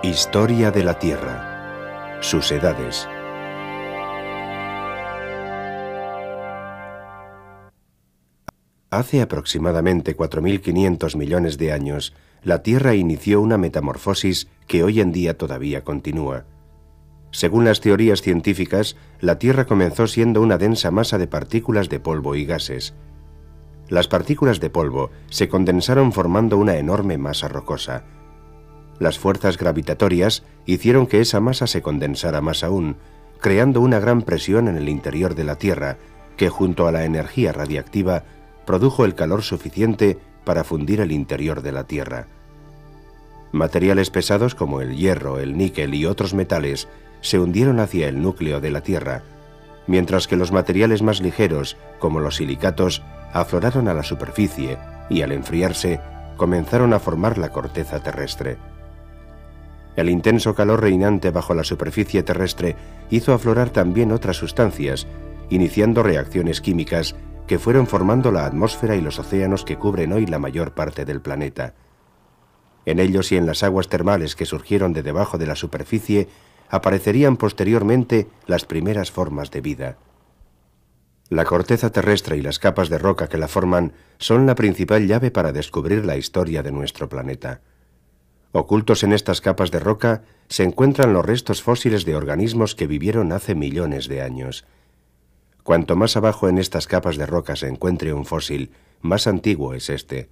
Historia de la Tierra. Sus edades. Hace aproximadamente 4.500 millones de años, la Tierra inició una metamorfosis que hoy en día todavía continúa. Según las teorías científicas, la Tierra comenzó siendo una densa masa de partículas de polvo y gases. Las partículas de polvo se condensaron formando una enorme masa rocosa. Las fuerzas gravitatorias hicieron que esa masa se condensara más aún, creando una gran presión en el interior de la Tierra, que junto a la energía radiactiva produjo el calor suficiente para fundir el interior de la Tierra. Materiales pesados como el hierro, el níquel y otros metales se hundieron hacia el núcleo de la Tierra, mientras que los materiales más ligeros, como los silicatos, afloraron a la superficie y al enfriarse comenzaron a formar la corteza terrestre. El intenso calor reinante bajo la superficie terrestre hizo aflorar también otras sustancias, iniciando reacciones químicas que fueron formando la atmósfera y los océanos que cubren hoy la mayor parte del planeta. En ellos y en las aguas termales que surgieron de debajo de la superficie aparecerían posteriormente las primeras formas de vida. La corteza terrestre y las capas de roca que la forman son la principal llave para descubrir la historia de nuestro planeta. Ocultos en estas capas de roca se encuentran los restos fósiles de organismos que vivieron hace millones de años. Cuanto más abajo en estas capas de roca se encuentre un fósil, más antiguo es este.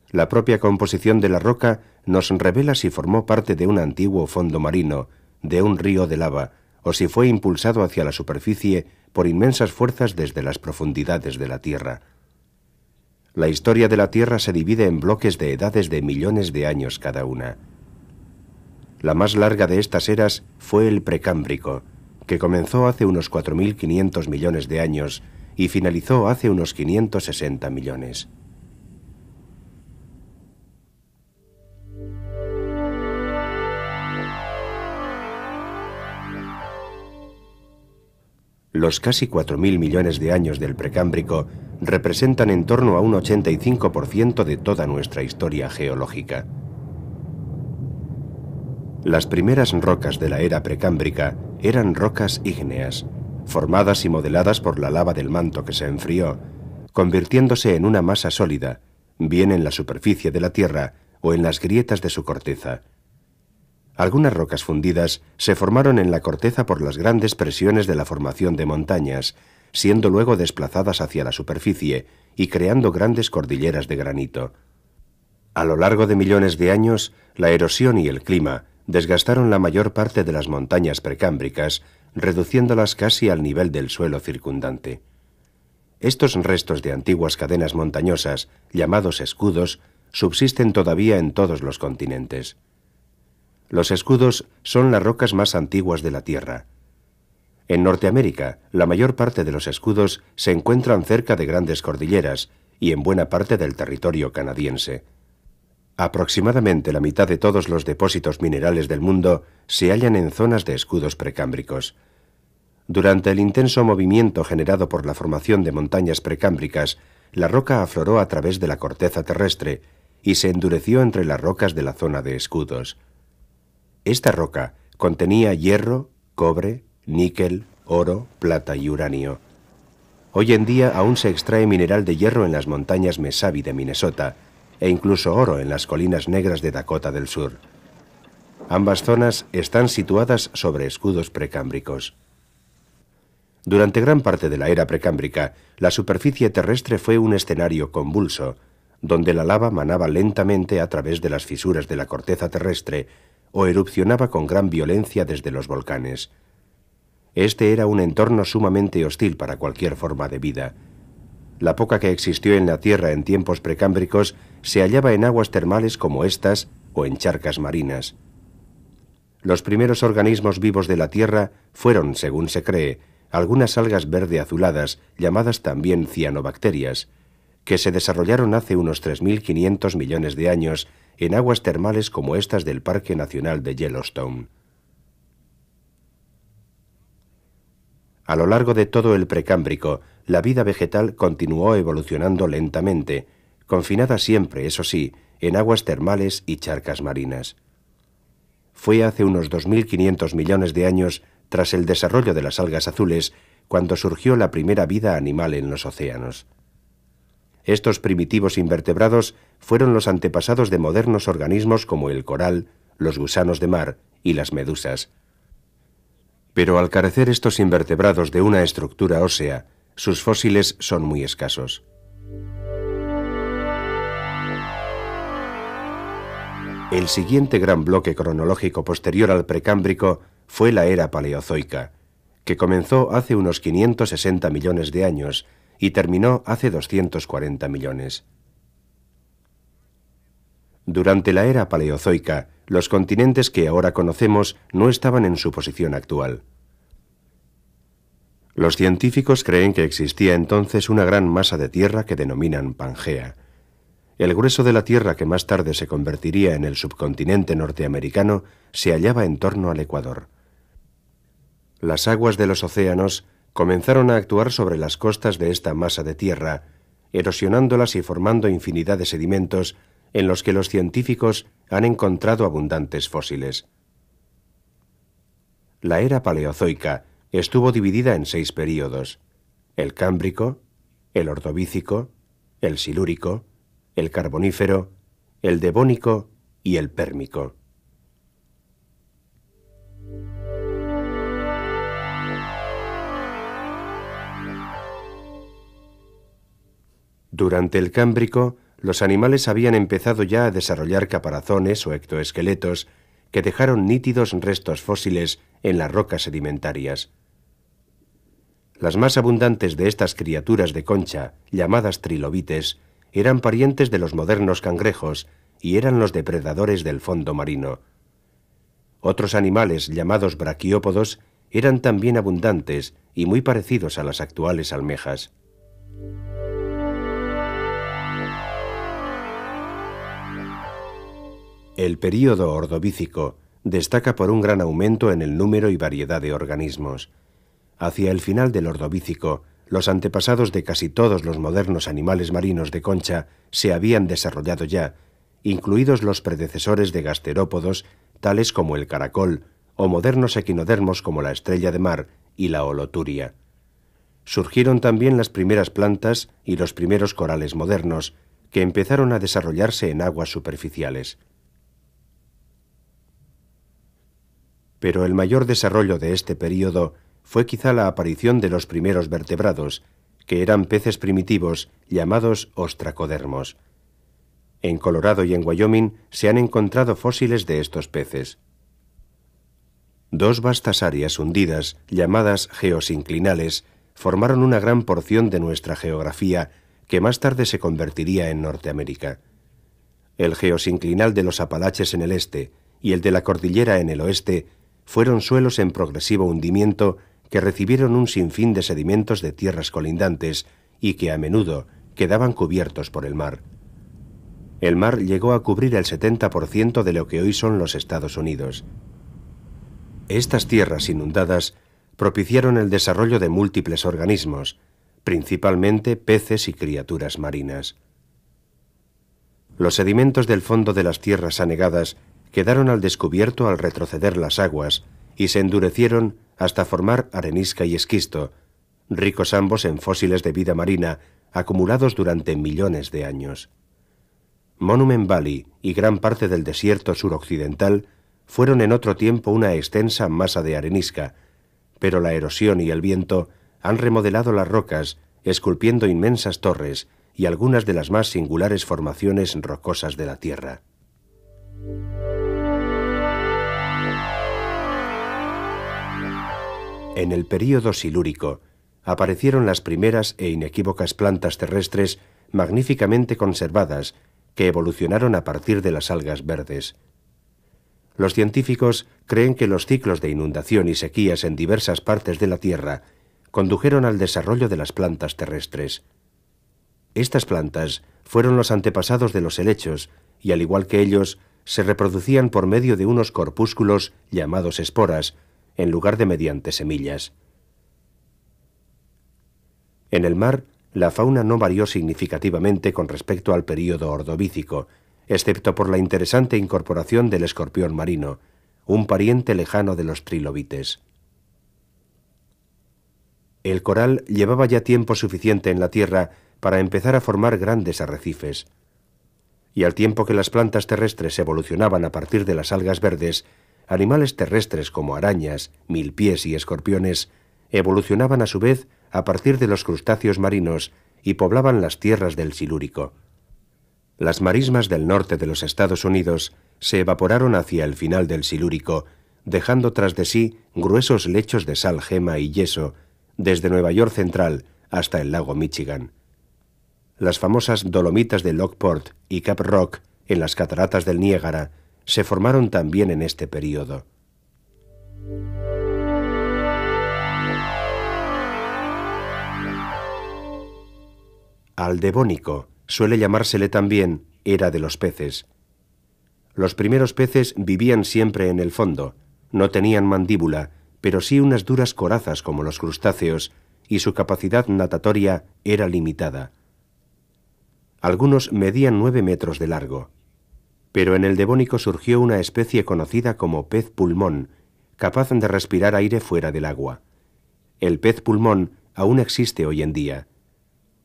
La propia composición de la roca nos revela si formó parte de un antiguo fondo marino, de un río de lava, o si fue impulsado hacia la superficie por inmensas fuerzas desde las profundidades de la Tierra. La historia de la Tierra se divide en bloques de edades de millones de años cada una. La más larga de estas eras fue el Precámbrico, que comenzó hace unos 4.500 millones de años y finalizó hace unos 560 millones. Los casi 4.000 millones de años del Precámbrico representan en torno a un 85% de toda nuestra historia geológica. Las primeras rocas de la era precámbrica eran rocas ígneas, formadas y modeladas por la lava del manto que se enfrió, convirtiéndose en una masa sólida, bien en la superficie de la Tierra o en las grietas de su corteza. Algunas rocas fundidas se formaron en la corteza por las grandes presiones de la formación de montañas, siendo luego desplazadas hacia la superficie y creando grandes cordilleras de granito. A lo largo de millones de años, la erosión y el clima desgastaron la mayor parte de las montañas precámbricas, reduciéndolas casi al nivel del suelo circundante. Estos restos de antiguas cadenas montañosas, llamados escudos, subsisten todavía en todos los continentes. Los escudos son las rocas más antiguas de la Tierra. En Norteamérica, la mayor parte de los escudos se encuentran cerca de grandes cordilleras y en buena parte del territorio canadiense. Aproximadamente la mitad de todos los depósitos minerales del mundo se hallan en zonas de escudos precámbricos. Durante el intenso movimiento generado por la formación de montañas precámbricas, la roca afloró a través de la corteza terrestre y se endureció entre las rocas de la zona de escudos. Esta roca contenía hierro, cobre, níquel, oro, plata y uranio. Hoy en día aún se extrae mineral de hierro en las montañas Mesabi de Minnesota e incluso oro en las colinas negras de Dakota del Sur. Ambas zonas están situadas sobre escudos precámbricos. Durante gran parte de la era precámbrica, la superficie terrestre fue un escenario convulso, donde la lava manaba lentamente a través de las fisuras de la corteza terrestre o erupcionaba con gran violencia desde los volcanes. Este era un entorno sumamente hostil para cualquier forma de vida. La poca que existió en la Tierra en tiempos precámbricos se hallaba en aguas termales como estas o en charcas marinas. Los primeros organismos vivos de la Tierra fueron, según se cree, algunas algas verde azuladas, llamadas también cianobacterias, que se desarrollaron hace unos 3.500 millones de años en aguas termales como estas del Parque Nacional de Yellowstone. A lo largo de todo el Precámbrico, la vida vegetal continuó evolucionando lentamente, confinada siempre, eso sí, en aguas termales y charcas marinas. fue hace unos 2.500 millones de años, tras el desarrollo de las algas azules, cuando surgió la primera vida animal en los océanos. Estos primitivos invertebrados fueron los antepasados de modernos organismos como el coral, los gusanos de mar y las medusas. Pero al carecer estos invertebrados de una estructura ósea, sus fósiles son muy escasos. El siguiente gran bloque cronológico posterior al Precámbrico fue la era Paleozoica, que comenzó hace unos 560 millones de años y terminó hace 240 millones. Durante la era Paleozoica, los continentes que ahora conocemos no estaban en su posición actual. Los científicos creen que existía entonces una gran masa de tierra que denominan Pangea. El grueso de la tierra que más tarde se convertiría en el subcontinente norteamericano se hallaba en torno al Ecuador. Las aguas de los océanos comenzaron a actuar sobre las costas de esta masa de tierra, erosionándolas y formando infinidad de sedimentos en los que los científicos han encontrado abundantes fósiles. La era Paleozoica estuvo dividida en 6 períodos: el Cámbrico, el Ordovícico, el Silúrico, el Carbonífero, el Devónico y el Pérmico. Durante el Cámbrico, los animales habían empezado ya a desarrollar caparazones o ectoesqueletos que dejaron nítidos restos fósiles en las rocas sedimentarias. Las más abundantes de estas criaturas de concha, llamadas trilobites, eran parientes de los modernos cangrejos y eran los depredadores del fondo marino. Otros animales, llamados braquiópodos, eran también abundantes y muy parecidos a las actuales almejas. El período Ordovícico destaca por un gran aumento en el número y variedad de organismos. Hacia el final del Ordovícico, los antepasados de casi todos los modernos animales marinos de concha se habían desarrollado ya, incluidos los predecesores de gasterópodos, tales como el caracol, o modernos equinodermos como la estrella de mar y la holoturia. Surgieron también las primeras plantas y los primeros corales modernos, que empezaron a desarrollarse en aguas superficiales. Pero el mayor desarrollo de este período fue quizá la aparición de los primeros vertebrados, que eran peces primitivos llamados ostracodermos. En Colorado y en Wyoming se han encontrado fósiles de estos peces. 2 vastas áreas hundidas, llamadas geosinclinales, formaron una gran porción de nuestra geografía que más tarde se convertiría en Norteamérica. El geosinclinal de los Apalaches en el este y el de la cordillera en el oeste fueron suelos en progresivo hundimiento que recibieron un sinfín de sedimentos de tierras colindantes y que a menudo quedaban cubiertos por el mar. El mar llegó a cubrir el 70% de lo que hoy son los Estados Unidos. Estas tierras inundadas propiciaron el desarrollo de múltiples organismos, principalmente peces y criaturas marinas. Los sedimentos del fondo de las tierras anegadas quedaron al descubierto al retroceder las aguas y se endurecieron hasta formar arenisca y esquisto, ricos ambos en fósiles de vida marina acumulados durante millones de años. Monument Valley y gran parte del desierto suroccidental fueron en otro tiempo una extensa masa de arenisca, pero la erosión y el viento han remodelado las rocas, esculpiendo inmensas torres y algunas de las más singulares formaciones rocosas de la Tierra. En el período silúrico aparecieron las primeras e inequívocas plantas terrestres magníficamente conservadas que evolucionaron a partir de las algas verdes. Los científicos creen que los ciclos de inundación y sequías en diversas partes de la Tierra condujeron al desarrollo de las plantas terrestres. Estas plantas fueron los antepasados de los helechos y, al igual que ellos, se reproducían por medio de unos corpúsculos llamados esporas, en lugar de mediante semillas. En el mar, la fauna no varió significativamente con respecto al período ordovícico, excepto por la interesante incorporación del escorpión marino, un pariente lejano de los trilobites. El coral llevaba ya tiempo suficiente en la tierra para empezar a formar grandes arrecifes. Y al tiempo que las plantas terrestres evolucionaban a partir de las algas verdes, animales terrestres como arañas, milpies y escorpiones evolucionaban a su vez a partir de los crustáceos marinos y poblaban las tierras del Silúrico. Las marismas del norte de los Estados Unidos se evaporaron hacia el final del Silúrico, dejando tras de sí gruesos lechos de sal, gema y yeso, desde Nueva York Central hasta el lago Michigan. Las famosas Dolomitas de Lockport y Cap Rock, en las cataratas del Niágara, se formaron también en este período. Al Devónico suele llamársele también era de los peces. Los primeros peces vivían siempre en el fondo, no tenían mandíbula, pero sí unas duras corazas como los crustáceos, y su capacidad natatoria era limitada. Algunos medían 9 metros de largo. Pero en el Devónico surgió una especie conocida como pez pulmón, capaz de respirar aire fuera del agua. El pez pulmón aún existe hoy en día.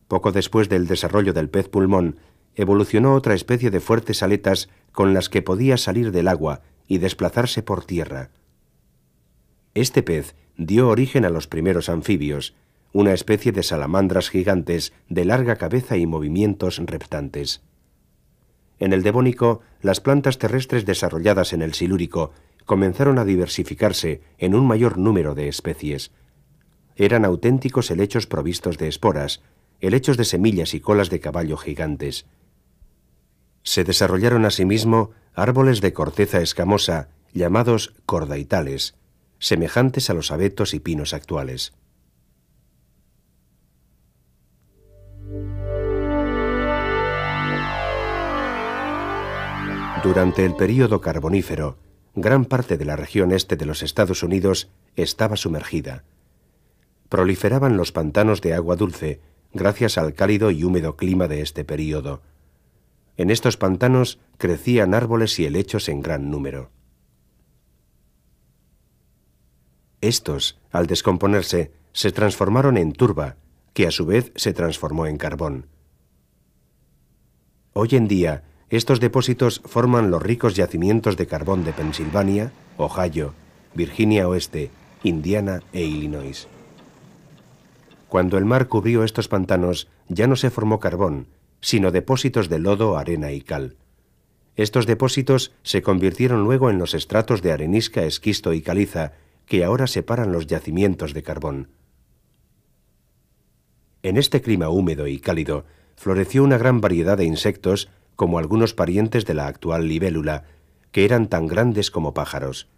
Poco después del desarrollo del pez pulmón, evolucionó otra especie de fuertes aletas con las que podía salir del agua y desplazarse por tierra. Este pez dio origen a los primeros anfibios, una especie de salamandras gigantes de larga cabeza y movimientos reptantes. En el Devónico, las plantas terrestres desarrolladas en el Silúrico comenzaron a diversificarse en un mayor número de especies. Eran auténticos helechos provistos de esporas, helechos de semillas y colas de caballo gigantes. Se desarrollaron asimismo árboles de corteza escamosa llamados cordaitales, semejantes a los abetos y pinos actuales. Durante el período carbonífero, gran parte de la región este de los Estados Unidos estaba sumergida. Proliferaban los pantanos de agua dulce, gracias al cálido y húmedo clima de este período. En estos pantanos crecían árboles y helechos en gran número. Estos, al descomponerse, se transformaron en turba, que a su vez se transformó en carbón. Hoy en día, estos depósitos forman los ricos yacimientos de carbón de Pensilvania, Ohio, Virginia Oeste, Indiana e Illinois. Cuando el mar cubrió estos pantanos, ya no se formó carbón, sino depósitos de lodo, arena y cal. Estos depósitos se convirtieron luego en los estratos de arenisca, esquisto y caliza, que ahora separan los yacimientos de carbón. En este clima húmedo y cálido, floreció una gran variedad de insectos, como algunos parientes de la actual libélula, que eran tan grandes como pájaros.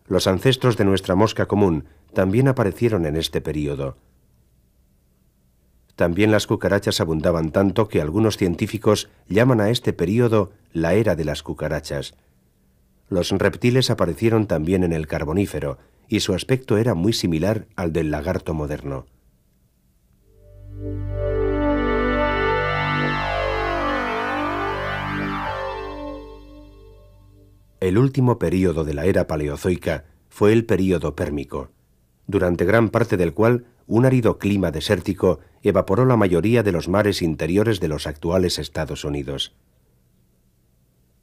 Los ancestros de nuestra mosca común también aparecieron en este período. También las cucarachas abundaban tanto que algunos científicos llaman a este período la era de las cucarachas. Los reptiles aparecieron también en el Carbonífero, y su aspecto era muy similar al del lagarto moderno. El último período de la era paleozoica fue el período pérmico, durante gran parte del cual un árido clima desértico evaporó la mayoría de los mares interiores de los actuales Estados Unidos.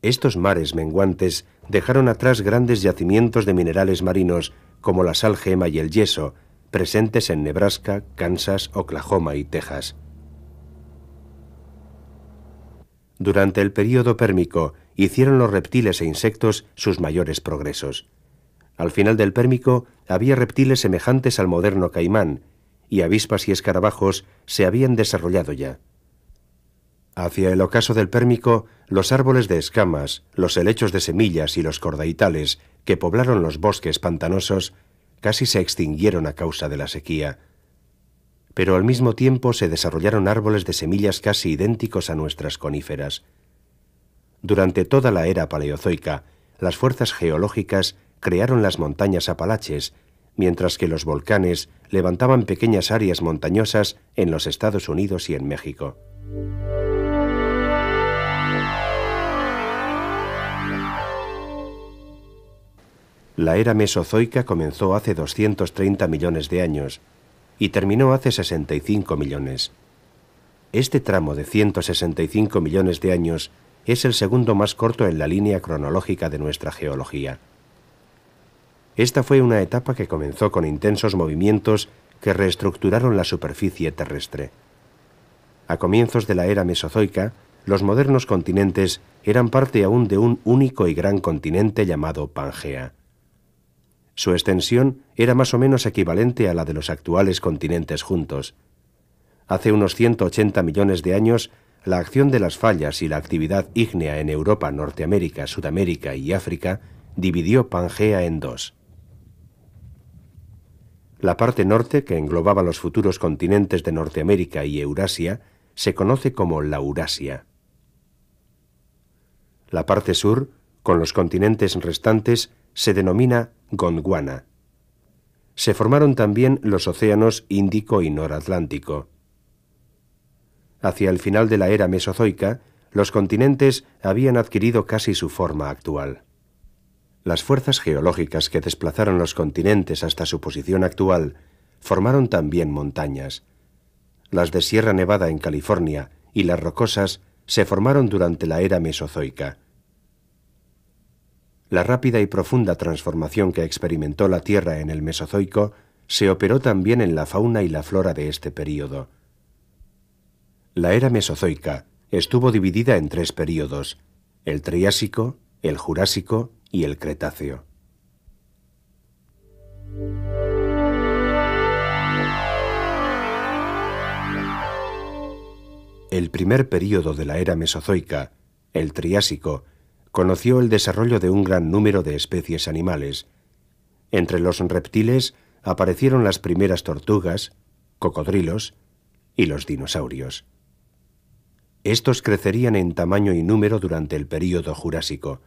Estos mares menguantes dejaron atrás grandes yacimientos de minerales marinos como la sal gema y el yeso, presentes en Nebraska, Kansas, Oklahoma y Texas. Durante el período pérmico hicieron los reptiles e insectos sus mayores progresos. Al final del Pérmico había reptiles semejantes al moderno caimán, y avispas y escarabajos se habían desarrollado ya. Hacia el ocaso del Pérmico, los árboles de escamas, los helechos de semillas y los cordaitales, que poblaron los bosques pantanosos, casi se extinguieron a causa de la sequía. Pero al mismo tiempo se desarrollaron árboles de semillas casi idénticos a nuestras coníferas. Durante toda la era paleozoica, las fuerzas geológicas crearon las montañas Apalaches, mientras que los volcanes levantaban pequeñas áreas montañosas en los Estados Unidos y en México. La era mesozoica comenzó hace 230 millones de años y terminó hace 65 millones. Este tramo de 165 millones de años es el segundo más corto en la línea cronológica de nuestra geología. Esta fue una etapa que comenzó con intensos movimientos que reestructuraron la superficie terrestre. A comienzos de la era mesozoica, los modernos continentes eran parte aún de un único y gran continente llamado Pangea. Su extensión era más o menos equivalente a la de los actuales continentes juntos. Hace unos 180 millones de años, la acción de las fallas y la actividad ígnea en Europa, Norteamérica, Sudamérica y África dividió Pangea en dos. La parte norte, que englobaba los futuros continentes de Norteamérica y Eurasia, se conoce como Laurasia. La parte sur, con los continentes restantes, se denomina Gondwana. Se formaron también los océanos Índico y Noratlántico. Hacia el final de la era mesozoica, los continentes habían adquirido casi su forma actual. Las fuerzas geológicas que desplazaron los continentes hasta su posición actual formaron también montañas. Las de Sierra Nevada en California y las rocosas se formaron durante la era mesozoica. La rápida y profunda transformación que experimentó la Tierra en el Mesozoico se operó también en la fauna y la flora de este período. La era mesozoica estuvo dividida en tres períodos: el Triásico, el Jurásico y el Cretáceo. El primer período de la era mesozoica, el Triásico, conoció el desarrollo de un gran número de especies animales. Entre los reptiles aparecieron las primeras tortugas, cocodrilos y los dinosaurios. Estos crecerían en tamaño y número durante el período Jurásico.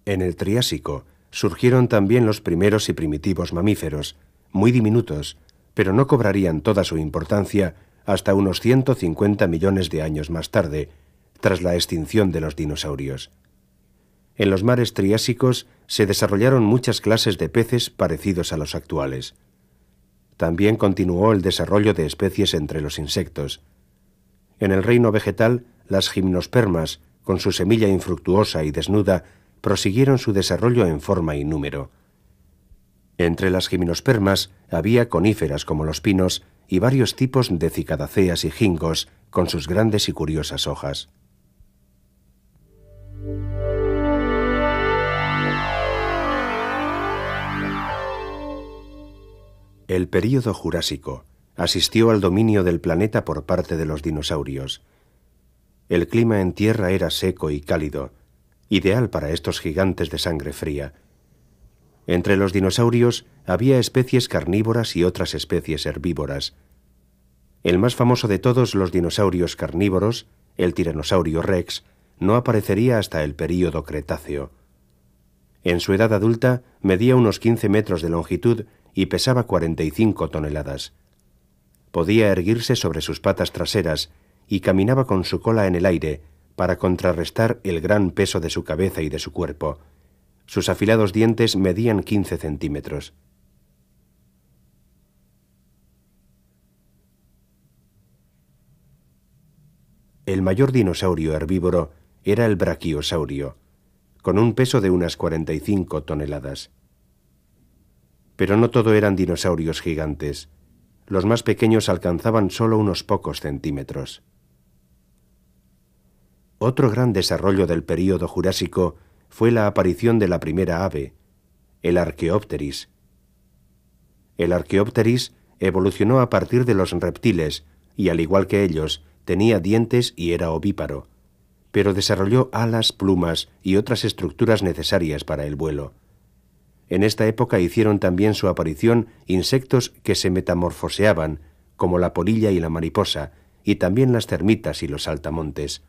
En el Triásico surgieron también los primeros y primitivos mamíferos, muy diminutos, pero no cobrarían toda su importancia hasta unos 150 millones de años más tarde, tras la extinción de los dinosaurios. En los mares triásicos se desarrollaron muchas clases de peces parecidos a los actuales. También continuó el desarrollo de especies entre los insectos. En el reino vegetal, las gimnospermas, con su semilla infructuosa y desnuda, prosiguieron su desarrollo en forma y número. Entre las gimnospermas había coníferas como los pinos y varios tipos de cicadáceas y gingos con sus grandes y curiosas hojas. El período Jurásico asistió al dominio del planeta por parte de los dinosaurios. El clima en tierra era seco y cálido, ideal para estos gigantes de sangre fría. Entre los dinosaurios había especies carnívoras y otras especies herbívoras. El más famoso de todos los dinosaurios carnívoros, el Tiranosaurio Rex, no aparecería hasta el período Cretáceo. En su edad adulta medía unos 15 metros de longitud y pesaba 45 toneladas. Podía erguirse sobre sus patas traseras y caminaba con su cola en el aire para contrarrestar el gran peso de su cabeza y de su cuerpo. Sus afilados dientes medían 15 centímetros. El mayor dinosaurio herbívoro era el brachiosaurio, con un peso de unas 45 toneladas. Pero no todo eran dinosaurios gigantes. Los más pequeños alcanzaban solo unos pocos centímetros. Otro gran desarrollo del período Jurásico fue la aparición de la primera ave, el Archaeopteris. El Archaeopteris evolucionó a partir de los reptiles y, al igual que ellos, tenía dientes y era ovíparo, pero desarrolló alas, plumas y otras estructuras necesarias para el vuelo. En esta época hicieron también su aparición insectos que se metamorfoseaban, como la polilla y la mariposa, y también las termitas y los saltamontes.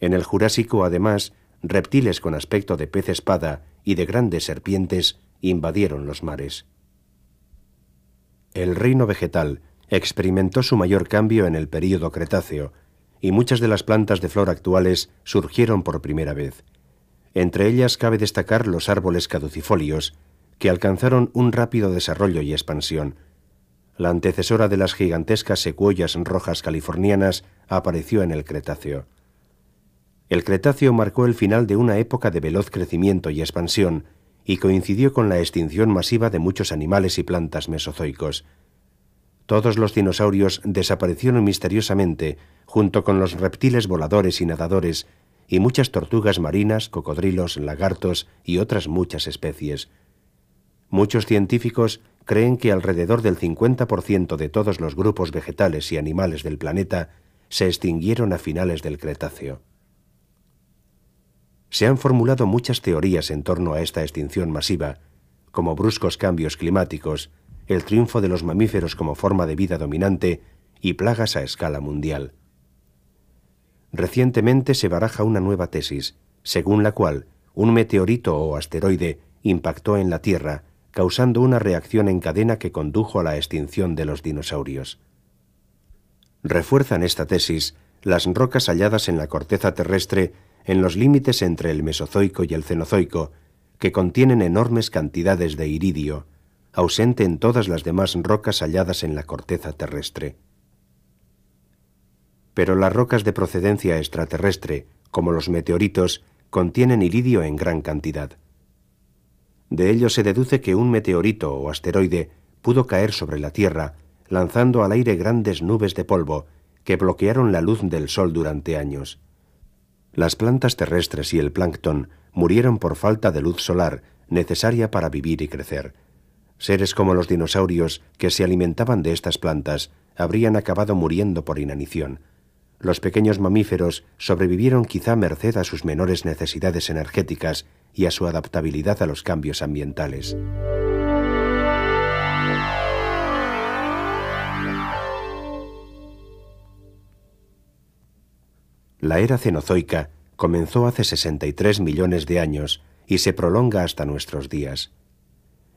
En el Jurásico, además, reptiles con aspecto de pez espada y de grandes serpientes invadieron los mares. El reino vegetal experimentó su mayor cambio en el período Cretáceo, y muchas de las plantas de flor actuales surgieron por primera vez. Entre ellas cabe destacar los árboles caducifolios, que alcanzaron un rápido desarrollo y expansión. La antecesora de las gigantescas secuoyas rojas californianas apareció en el Cretáceo. El Cretáceo marcó el final de una época de veloz crecimiento y expansión y coincidió con la extinción masiva de muchos animales y plantas mesozoicos. Todos los dinosaurios desaparecieron misteriosamente, junto con los reptiles voladores y nadadores, y muchas tortugas marinas, cocodrilos, lagartos y otras muchas especies. Muchos científicos creen que alrededor del 50% de todos los grupos vegetales y animales del planeta se extinguieron a finales del Cretáceo. Se han formulado muchas teorías en torno a esta extinción masiva, como bruscos cambios climáticos, el triunfo de los mamíferos como forma de vida dominante y plagas a escala mundial. Recientemente se baraja una nueva tesis, según la cual un meteorito o asteroide impactó en la Tierra, causando una reacción en cadena que condujo a la extinción de los dinosaurios. Refuerzan esta tesis las rocas halladas en la corteza terrestre en los límites entre el Mesozoico y el Cenozoico, que contienen enormes cantidades de iridio, ausente en todas las demás rocas halladas en la corteza terrestre. Pero las rocas de procedencia extraterrestre, como los meteoritos, contienen iridio en gran cantidad. De ello se deduce que un meteorito o asteroide pudo caer sobre la Tierra, lanzando al aire grandes nubes de polvo que bloquearon la luz del sol durante años. Las plantas terrestres y el plancton murieron por falta de luz solar necesaria para vivir y crecer. Seres como los dinosaurios, que se alimentaban de estas plantas, habrían acabado muriendo por inanición. Los pequeños mamíferos sobrevivieron quizá merced a sus menores necesidades energéticas y a su adaptabilidad a los cambios ambientales. La era cenozoica comenzó hace 63 millones de años y se prolonga hasta nuestros días.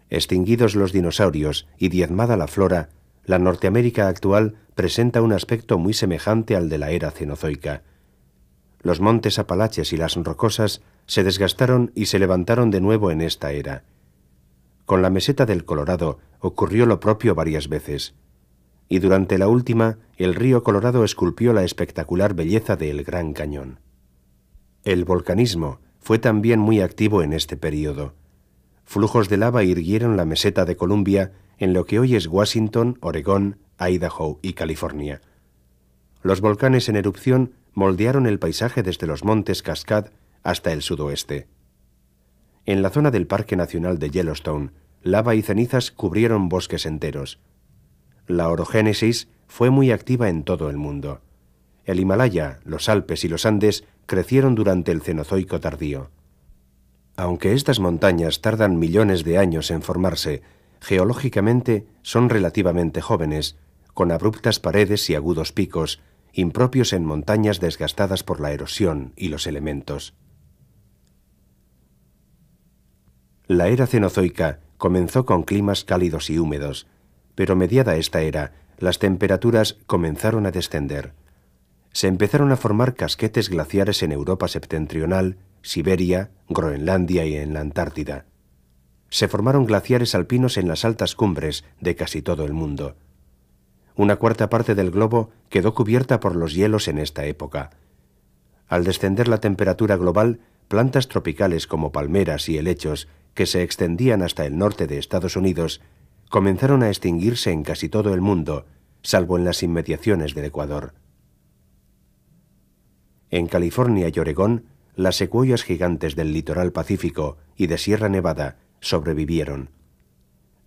Extinguidos los dinosaurios y diezmada la flora, la Norteamérica actual presenta un aspecto muy semejante al de la era cenozoica. Los montes Apalaches y las Rocosas se desgastaron y se levantaron de nuevo en esta era. Con la meseta del Colorado ocurrió lo propio varias veces, y durante la última el río Colorado esculpió la espectacular belleza del Gran Cañón. El volcanismo fue también muy activo en este período. Flujos de lava irguieron la meseta de Columbia en lo que hoy es Washington, Oregón, Idaho y California. Los volcanes en erupción moldearon el paisaje desde los montes Cascade hasta el sudoeste. En la zona del Parque Nacional de Yellowstone, lava y cenizas cubrieron bosques enteros. La orogénesis fue muy activa en todo el mundo. El Himalaya, los Alpes y los Andes crecieron durante el Cenozoico tardío. Aunque estas montañas tardan millones de años en formarse, geológicamente son relativamente jóvenes, con abruptas paredes y agudos picos, impropios en montañas desgastadas por la erosión y los elementos. La era cenozoica comenzó con climas cálidos y húmedos, pero mediada esta era, las temperaturas comenzaron a descender. Se empezaron a formar casquetes glaciares en Europa septentrional, Siberia, Groenlandia y en la Antártida. Se formaron glaciares alpinos en las altas cumbres de casi todo el mundo. Una cuarta parte del globo quedó cubierta por los hielos en esta época. Al descender la temperatura global, plantas tropicales como palmeras y helechos, que se extendían hasta el norte de Estados Unidos, comenzaron a extinguirse en casi todo el mundo, salvo en las inmediaciones del Ecuador. En California y Oregón, las secuoyas gigantes del litoral Pacífico y de Sierra Nevada sobrevivieron.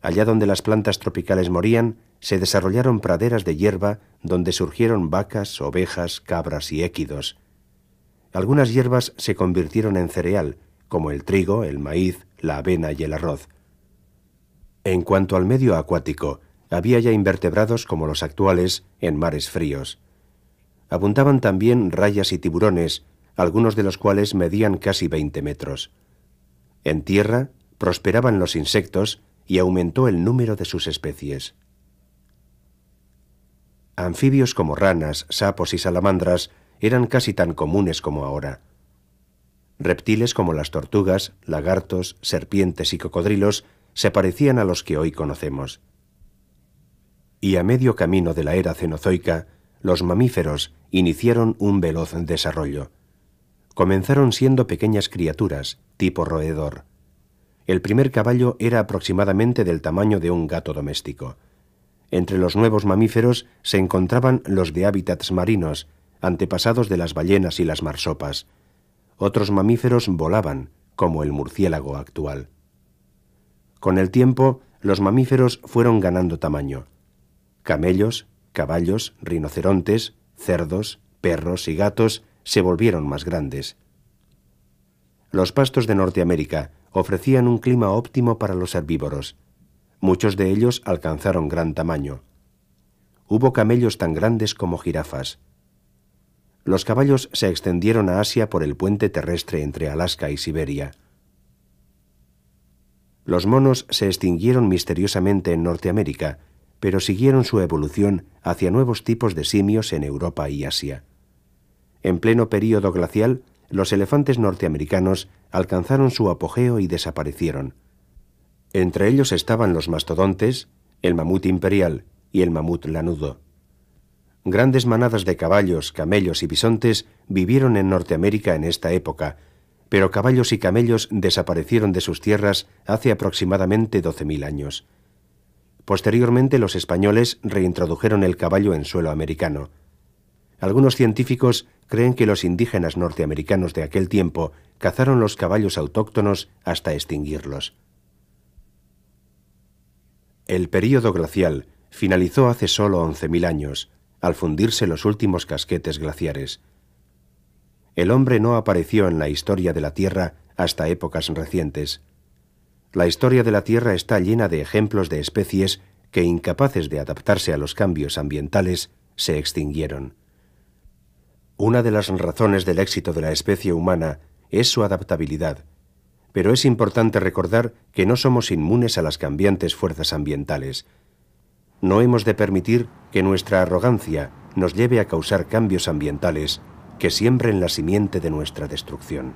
Allá donde las plantas tropicales morían, se desarrollaron praderas de hierba donde surgieron vacas, ovejas, cabras y équidos. Algunas hierbas se convirtieron en cereal, como el trigo, el maíz, la avena y el arroz. En cuanto al medio acuático, había ya invertebrados como los actuales en mares fríos. Abundaban también rayas y tiburones, algunos de los cuales medían casi 20 metros. En tierra prosperaban los insectos y aumentó el número de sus especies. Anfibios como ranas, sapos y salamandras eran casi tan comunes como ahora. Reptiles como las tortugas, lagartos, serpientes y cocodrilos se parecían a los que hoy conocemos. Y a medio camino de la era cenozoica, los mamíferos iniciaron un veloz desarrollo. Comenzaron siendo pequeñas criaturas, tipo roedor. El primer caballo era aproximadamente del tamaño de un gato doméstico. Entre los nuevos mamíferos se encontraban los de hábitats marinos, antepasados de las ballenas y las marsopas. Otros mamíferos volaban, como el murciélago actual. Con el tiempo, los mamíferos fueron ganando tamaño. Camellos, caballos, rinocerontes, cerdos, perros y gatos se volvieron más grandes. Los pastos de Norteamérica ofrecían un clima óptimo para los herbívoros. Muchos de ellos alcanzaron gran tamaño. Hubo camellos tan grandes como jirafas. Los caballos se extendieron a Asia por el puente terrestre entre Alaska y Siberia. Los monos se extinguieron misteriosamente en Norteamérica, pero siguieron su evolución hacia nuevos tipos de simios en Europa y Asia. En pleno período glacial, los elefantes norteamericanos alcanzaron su apogeo y desaparecieron. Entre ellos estaban los mastodontes, el mamut imperial y el mamut lanudo. Grandes manadas de caballos, camellos y bisontes vivieron en Norteamérica en esta época, pero caballos y camellos desaparecieron de sus tierras hace aproximadamente 12.000 años. Posteriormente, los españoles reintrodujeron el caballo en suelo americano. Algunos científicos creen que los indígenas norteamericanos de aquel tiempo cazaron los caballos autóctonos hasta extinguirlos. El período glacial finalizó hace solo 11.000 años, al fundirse los últimos casquetes glaciares. El hombre no apareció en la historia de la Tierra hasta épocas recientes. La historia de la Tierra está llena de ejemplos de especies que, incapaces de adaptarse a los cambios ambientales, se extinguieron. Una de las razones del éxito de la especie humana es su adaptabilidad, pero es importante recordar que no somos inmunes a las cambiantes fuerzas ambientales. No hemos de permitir que nuestra arrogancia nos lleve a causar cambios ambientales que siembren la simiente de nuestra destrucción.